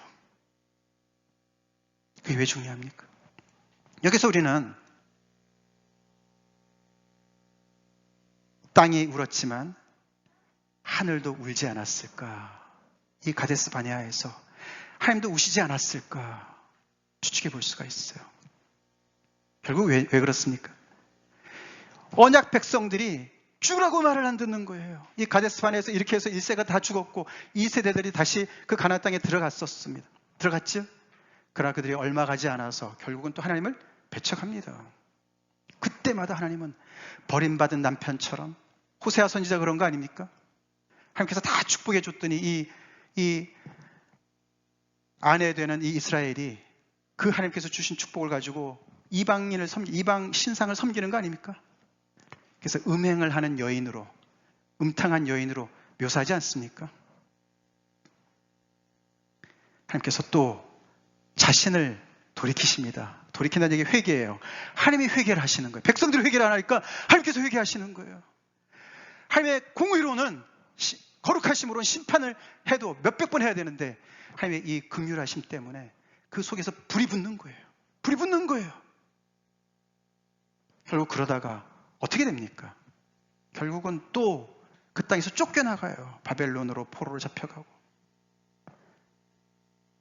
그게 왜 중요합니까? 여기서 우리는 땅이 울었지만 하늘도 울지 않았을까? 이 가데스 바네아에서 하나님도 우시지 않았을까? 추측해 볼 수가 있어요. 결국 왜 그렇습니까? 언약 백성들이 죽으라고 말을 안 듣는 거예요. 이 가데스 바네아에서 이렇게 해서 1세가 다 죽었고 2세대들이 다시 그 가나안 땅에 들어갔었습니다. 들어갔죠? 그러나 그들이 얼마 가지 않아서 결국은 또 하나님을 배척합니다. 그때마다 하나님은 버림받은 남편처럼 호세아 선지자 그런 거 아닙니까? 하나님께서 다 축복해 줬더니 이 아내 되는 이 이스라엘이 그 하나님께서 주신 축복을 가지고 이방 신상을 섬기는 거 아닙니까? 그래서 음행을 하는 여인으로, 음탕한 여인으로 묘사하지 않습니까? 하나님께서 또 자신을 돌이키십니다. 돌이킨다는 얘기 회개예요. 하나님이 회개를 하시는 거예요. 백성들이 회개를 안 하니까 하나님께서 회개하시는 거예요. 하나님의 공의로는 거룩하심으로는 심판을 해도 몇백 번 해야 되는데 하나님의 이 긍휼하심 때문에 그 속에서 불이 붙는 거예요. 불이 붙는 거예요. 결국 그러다가 어떻게 됩니까? 결국은 또 그 땅에서 쫓겨나가요. 바벨론으로 포로로 잡혀가고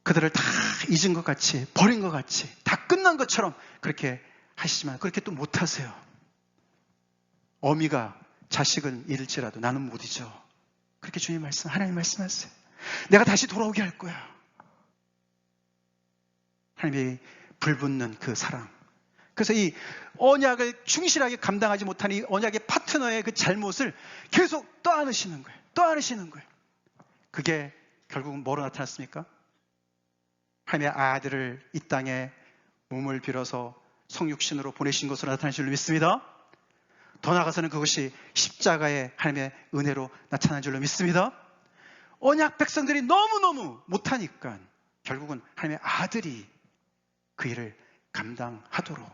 그들을 다 잊은 것 같이 버린 것 같이 다 끝난 것처럼 그렇게 하시지만 그렇게 또 못하세요. 어미가 자식을 잃을지라도 나는 못 잊어. 그렇게 하나님 말씀하세요. 내가 다시 돌아오게 할 거야. 하나님이 불붙는 그 사랑. 그래서 이 언약을 충실하게 감당하지 못한 이 언약의 파트너의 그 잘못을 계속 떠안으시는 거예요. 떠안으시는 거예요. 그게 결국은 뭐로 나타났습니까? 하나님의 아들을 이 땅에 몸을 빌어서 성육신으로 보내신 것으로 나타날 줄 믿습니다. 더 나아가서는 그것이 십자가의 하나님의 은혜로 나타난 줄로 믿습니다. 언약 백성들이 너무너무 못하니까 결국은 하나님의 아들이 그 일을 감당하도록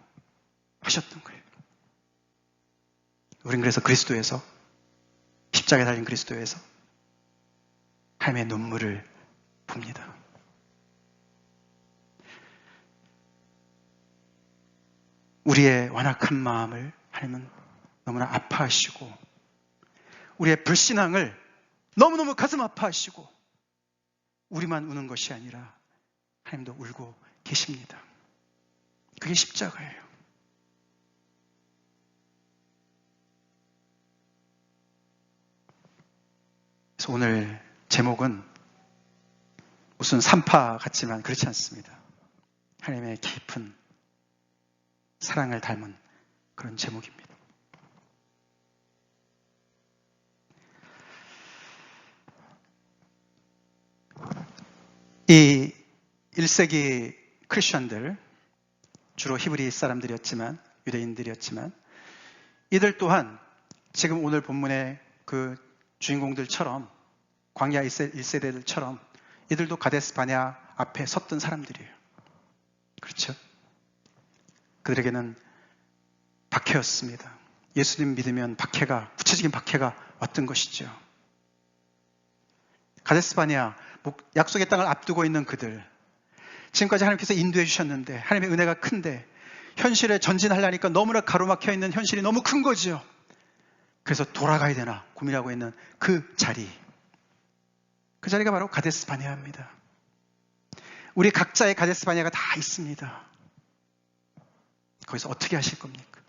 하셨던 거예요. 우린 그래서 그리스도에서, 십자가에 달린 그리스도에서 하나님의 눈물을 봅니다. 우리의 완악한 마음을 하나님은 너무나 아파하시고, 우리의 불신앙을 너무너무 가슴 아파하시고, 우리만 우는 것이 아니라 하나님도 울고 계십니다. 그게 십자가예요. 그래서 오늘 제목은 무슨 산파 같지만 그렇지 않습니다. 하나님의 깊은 사랑을 닮은 그런 제목입니다. 이 1세기 크리스천들, 주로 히브리 사람들이었지만, 유대인들이었지만, 이들 또한 지금 오늘 본문의 그 주인공들처럼, 광야 1세대들처럼 이들도 가데스 바네아 앞에 섰던 사람들이에요. 그렇죠? 그들에게는 박해였습니다. 예수님 믿으면 박해가, 구체적인 박해가 왔던 것이죠. 가데스 바네아, 약속의 땅을 앞두고 있는 그들, 지금까지 하나님께서 인도해 주셨는데, 하나님의 은혜가 큰데 현실에 전진하려니까 너무나 가로막혀 있는 현실이 너무 큰 거죠. 그래서 돌아가야 되나 고민하고 있는 그 자리, 그 자리가 바로 가데스 바네아입니다. 우리 각자의 가데스 바네아가 다 있습니다. 거기서 어떻게 하실 겁니까?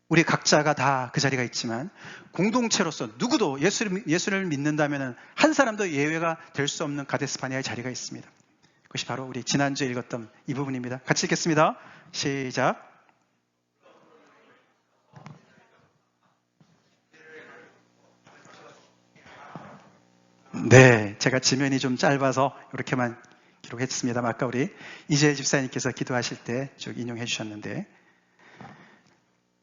우리 각자가 다 그 자리가 있지만 공동체로서 누구도 예수를 믿는다면 한 사람도 예외가 될 수 없는 가데스 바네아의 자리가 있습니다. 그것이 바로 우리 지난주에 읽었던 이 부분입니다. 같이 읽겠습니다. 시작. 네, 제가 지면이 좀 짧아서 이렇게만 기록했습니다. 아까 우리 이재일 집사님께서 기도하실 때 쭉 인용해 주셨는데,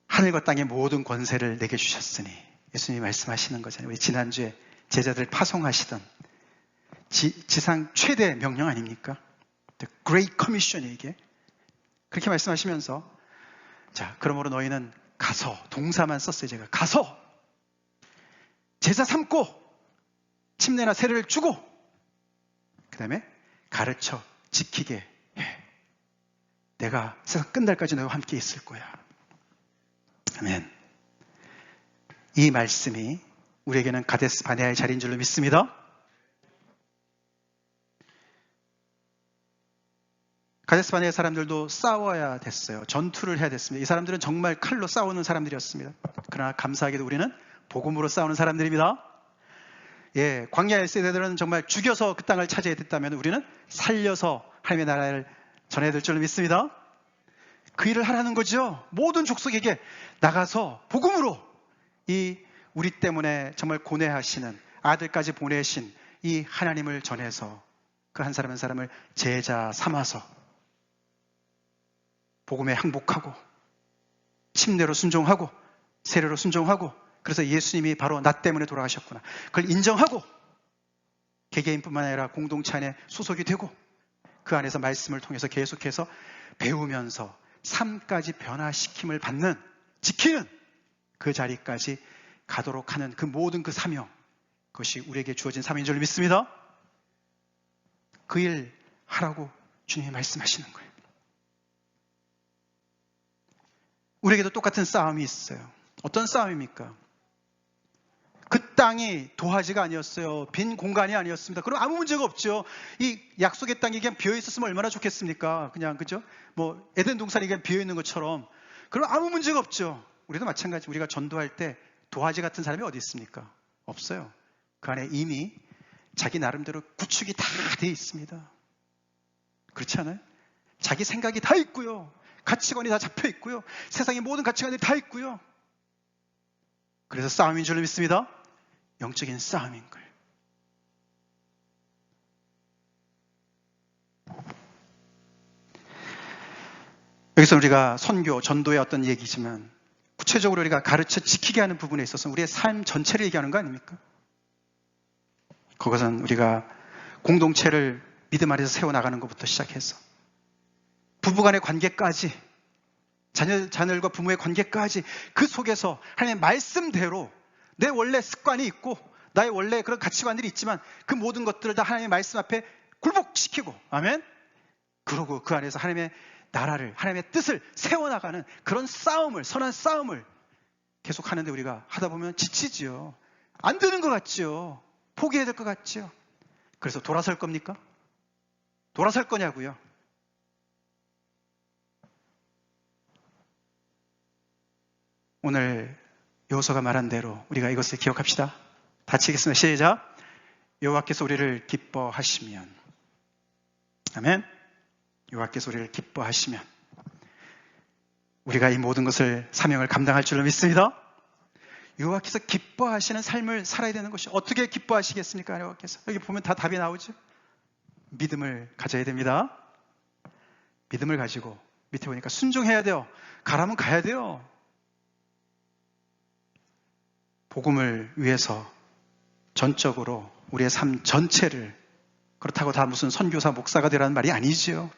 하늘과 땅의 모든 권세를 내게 주셨으니, 예수님이 말씀하시는 거잖아요. 우리 지난주에 제자들 파송하시던 지상 최대 명령 아닙니까? The Great Commission이 이게. 그렇게 말씀하시면서, 자, 그러므로 너희는 가서, 동사만 썼어요. 제가 가서 제자 삼고 침례나 세례를 주고 그 다음에 가르쳐 지키게 해. 내가 세상 끝날까지 너희와 함께 있을 거야. 아멘. 이 말씀이 우리에게는 가데스 바네아의 자리인 줄로 믿습니다. 가데스 바네아 사람들도 싸워야 됐어요. 전투를 해야 됐습니다. 이 사람들은 정말 칼로 싸우는 사람들이었습니다. 그러나 감사하게도 우리는 복음으로 싸우는 사람들입니다. 예, 광야 1세대들은 정말 죽여서 그 땅을 차지해야 됐다면 우리는 살려서 하나님의 나라를 전해야 될 줄로 믿습니다. 그 일을 하라는 거죠. 모든 족속에게 나가서 복음으로 이 우리 때문에 정말 고뇌하시는 아들까지 보내신 이 하나님을 전해서 그 한 사람 한 사람을 제자 삼아서 복음에 항복하고 침례로 순종하고 세례로 순종하고, 그래서 예수님이 바로 나 때문에 돌아가셨구나, 그걸 인정하고 개개인뿐만 아니라 공동체 안에 소속이 되고 그 안에서 말씀을 통해서 계속해서 배우면서 삶까지 변화시킴을 받는, 지키는 그 자리까지 가도록 하는 그 모든 그 사명, 그것이 우리에게 주어진 사명인 줄 믿습니다. 그 일 하라고 주님이 말씀하시는 거예요. 우리에게도 똑같은 싸움이 있어요. 어떤 싸움입니까? 그 땅이 도화지가 아니었어요. 빈 공간이 아니었습니다. 그럼 아무 문제가 없죠. 이 약속의 땅이 그냥 비어 있었으면 얼마나 좋겠습니까? 그냥, 그죠? 뭐 에덴 동산이 그냥 비어 있는 것처럼. 그럼 아무 문제가 없죠. 우리도 마찬가지. 우리가 전도할 때 도화지 같은 사람이 어디 있습니까? 없어요. 그 안에 이미 자기 나름대로 구축이 다 돼 있습니다. 그렇지 않아요? 자기 생각이 다 있고요. 가치관이 다 잡혀 있고요. 세상의 모든 가치관이 다 있고요. 그래서 싸움인 줄 믿습니다. 영적인 싸움인 거예요. 여기서 우리가 선교, 전도의 어떤 얘기지만 구체적으로 우리가 가르쳐 지키게 하는 부분에 있어서 우리의 삶 전체를 얘기하는 거 아닙니까? 그것은 우리가 공동체를 믿음 아래서 세워나가는 것부터 시작해서 부부간의 관계까지, 자녀들과 부모의 관계까지, 그 속에서 하나님의 말씀대로 내 원래 습관이 있고 나의 원래 그런 가치관들이 있지만 그 모든 것들을 다 하나님의 말씀 앞에 굴복시키고, 아멘? 그러고 그 안에서 하나님의 나라를, 하나님의 뜻을 세워나가는 그런 싸움을, 선한 싸움을 계속 하는데 우리가 하다 보면 지치지요. 안 되는 것 같지요. 포기해야 될 것 같지요. 그래서 돌아설 겁니까? 돌아설 거냐고요? 오늘 여호수아가 말한 대로 우리가 이것을 기억합시다. 같이 읽겠습니다. 시작. 여호와께서 우리를 기뻐하시면, 아멘. 여호와께서 우리를 기뻐하시면 우리가 이 모든 것을, 사명을 감당할 줄로 믿습니다. 여호와께서 기뻐하시는 삶을 살아야 되는 것이, 어떻게 기뻐하시겠습니까? 여호와께서 여기 보면 다 답이 나오죠. 믿음을 가져야 됩니다. 믿음을 가지고 밑에 보니까 순종해야 돼요. 가라면 가야 돼요. 복음을 위해서 전적으로 우리의 삶 전체를, 그렇다고 다 무슨 선교사, 목사가 되라는 말이 아니지요.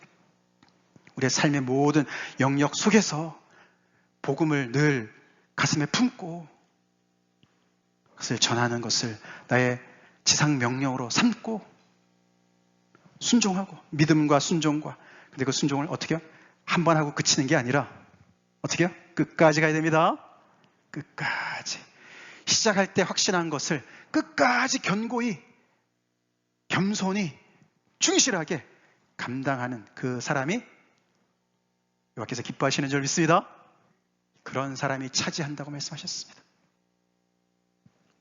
우리의 삶의 모든 영역 속에서 복음을 늘 가슴에 품고 그것을 전하는 것을 나의 지상 명령으로 삼고 순종하고, 믿음과 순종과, 근데 그 순종을 어떻게 해요? 한 번 하고 그치는 게 아니라 어떻게 해요? 끝까지 가야 됩니다. 끝까지. 시작할 때 확신한 것을 끝까지 견고히, 겸손히, 충실하게 감당하는 그 사람이 여호와께서 기뻐하시는 줄 믿습니다. 그런 사람이 차지한다고 말씀하셨습니다.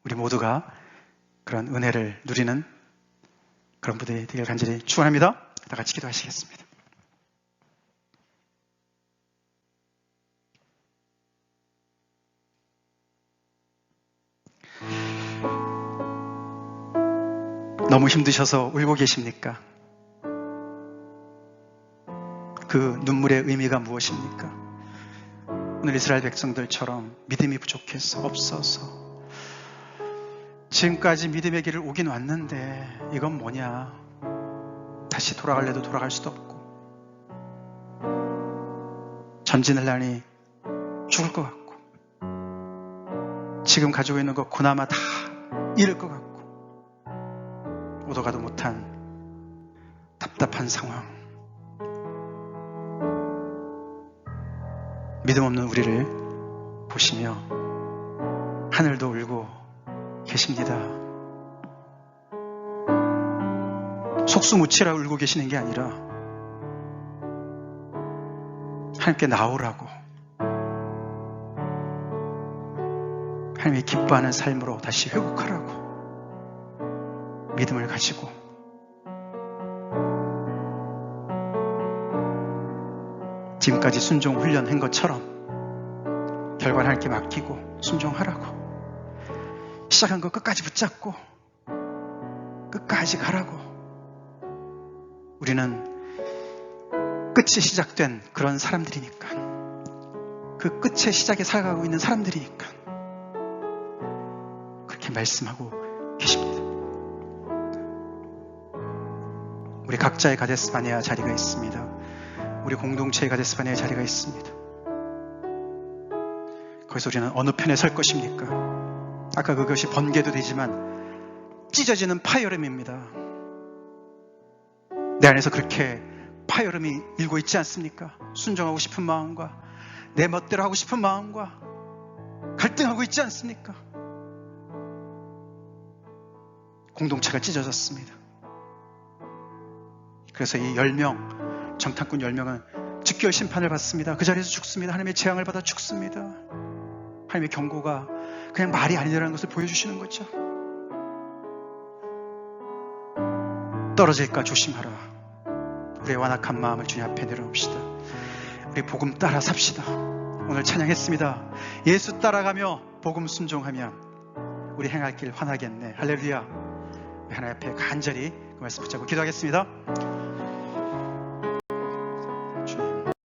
우리 모두가 그런 은혜를 누리는 그런 분들이 되길 간절히 축원합니다. 다 같이 기도하시겠습니다. 너무 힘드셔서 울고 계십니까? 그 눈물의 의미가 무엇입니까? 오늘 이스라엘 백성들처럼 믿음이 부족해서, 없어서, 지금까지 믿음의 길을 오긴 왔는데 이건 뭐냐, 다시 돌아갈래도 돌아갈 수도 없고, 전진하려니 죽을 것 같고, 지금 가지고 있는 거 그나마 다 잃을 것 같고, 오도 가도 못한 답답한 상황, 믿음 없는 우리를 보시며 하늘도 울고 계십니다. 속수무치라 울고 계시는 게 아니라 하나님께 나오라고, 하나님이 기뻐하는 삶으로 다시 회복하라고 믿음을 가지고 지금까지 순종 훈련한 것처럼 결과를 하나님께 맡기고 순종하라고, 시작한 거 끝까지 붙잡고 끝까지 가라고. 우리는 끝이 시작된 그런 사람들이니까, 그 끝의 시작에 살아가고 있는 사람들이니까 그렇게 말씀하고 계십니다. 우리 각자의 가데스바네아 자리가 있습니다. 우리 공동체의 가데스바네아 자리가 있습니다. 거기서 우리는 어느 편에 설 것입니까? 아까 그것이 번개도 되지만 찢어지는 파열음입니다. 내 안에서 그렇게 파열음이 일고 있지 않습니까? 순종하고 싶은 마음과 내 멋대로 하고 싶은 마음과 갈등하고 있지 않습니까? 공동체가 찢어졌습니다. 그래서 이 10명, 정탐꾼 10명은 즉결 심판을 받습니다. 그 자리에서 죽습니다. 하나님의 재앙을 받아 죽습니다. 하나님의 경고가 그냥 말이 아니라는 것을 보여주시는 거죠. 떨어질까 조심하라. 우리의 완악한 마음을 주님 앞에 내려놓읍시다. 우리 복음 따라 삽시다. 오늘 찬양했습니다. 예수 따라가며 복음 순종하면 우리 행할 길 환하겠네. 할렐루야. 하나님 앞에 간절히 그 말씀 붙잡고 기도하겠습니다.